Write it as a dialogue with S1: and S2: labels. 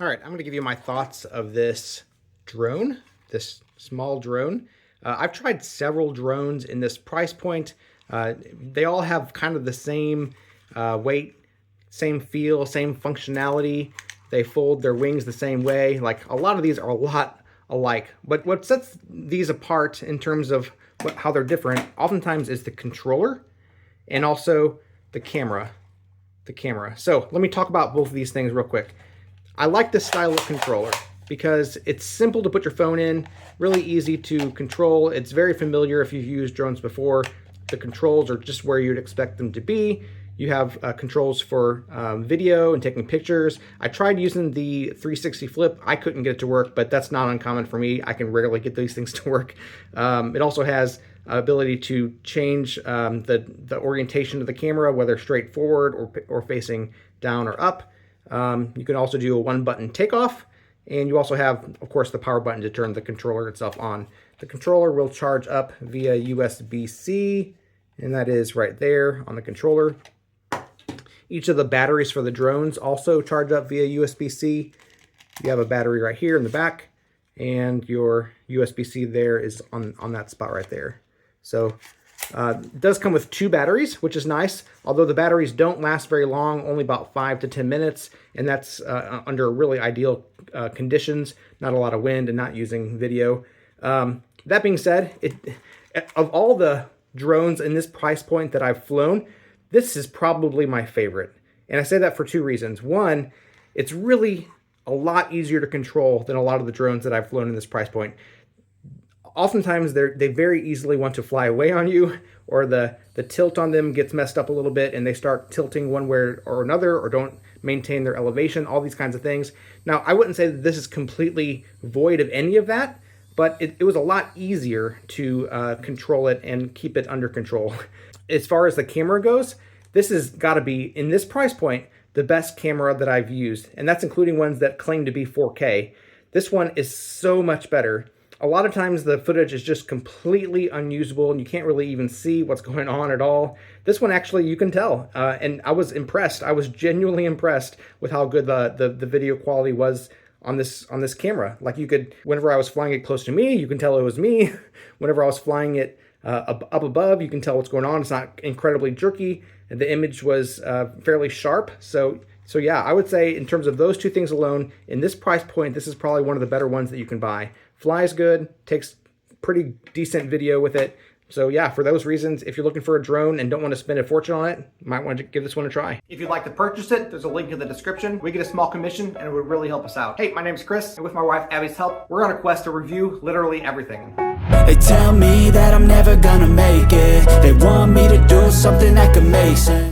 S1: All right, I'm going to give you my thoughts of this drone, this small drone. I've tried several drones in this price point. They all have kind of the same weight, same feel, same functionality. They fold their wings the same way. Like, a lot of these are a lot alike. But what sets these apart in terms of how they're different oftentimes is the controller and also the camera. So let me talk about both of these things real quick. I like this style of controller because it's simple to put your phone in, really easy to control. It's very familiar if you've used drones before. The controls are just where you'd expect them to be. You have controls for video and taking pictures. I tried using the 360 flip. I couldn't get it to work, but that's not uncommon for me. I can rarely get these things to work. It also has ability to change the orientation of the camera, whether straight forward or facing down or up. You can also do a one-button takeoff, and you also have, of course, the power button to turn the controller itself on. The controller will charge up via USB-C, and that is right there on the controller. Each of the batteries for the drones also charge up via USB-C. You have a battery right here in the back, and your USB-C there is on that spot right there. So it does come with 2 batteries, which is nice, although the batteries don't last very long, only about 5 to 10 minutes, and that's under really ideal conditions, not a lot of wind and not using video. That being said, of all the drones in this price point that I've flown, this is probably my favorite. And I say that for 2 reasons. One, it's really a lot easier to control than a lot of the drones that I've flown in this price point. Oftentimes they very easily want to fly away on you, or the tilt on them gets messed up a little bit and they start tilting one way or another, or don't maintain their elevation, all these kinds of things. Now, I wouldn't say that this is completely void of any of that, but it was a lot easier to control it and keep it under control. As far as the camera goes, this has got to be, in this price point, the best camera that I've used, and that's including ones that claim to be 4K. This one is so much better. A lot of times the footage is just completely unusable and you can't really even see what's going on at all. This one, actually, you can tell, and I was impressed. I was genuinely impressed with how good the video quality was on this camera. Like, you could, whenever I was flying it close to me, you can tell it was me. Whenever I was flying it up above, you can tell what's going on. It's not incredibly jerky. The image was fairly sharp. So yeah, I would say in terms of those 2 things alone, in this price point, this is probably one of the better ones that you can buy. Flies good, takes pretty decent video with it. So yeah, for those reasons, if you're looking for a drone and don't want to spend a fortune on it, you might want to give this one a try. If you'd like to purchase it, there's a link in the description. We get a small commission and it would really help us out. Hey, my name's Chris, and with my wife Abby's help, we're on a quest to review literally everything.
S2: They tell me that I'm never gonna make it. They want me to do something that could make sense.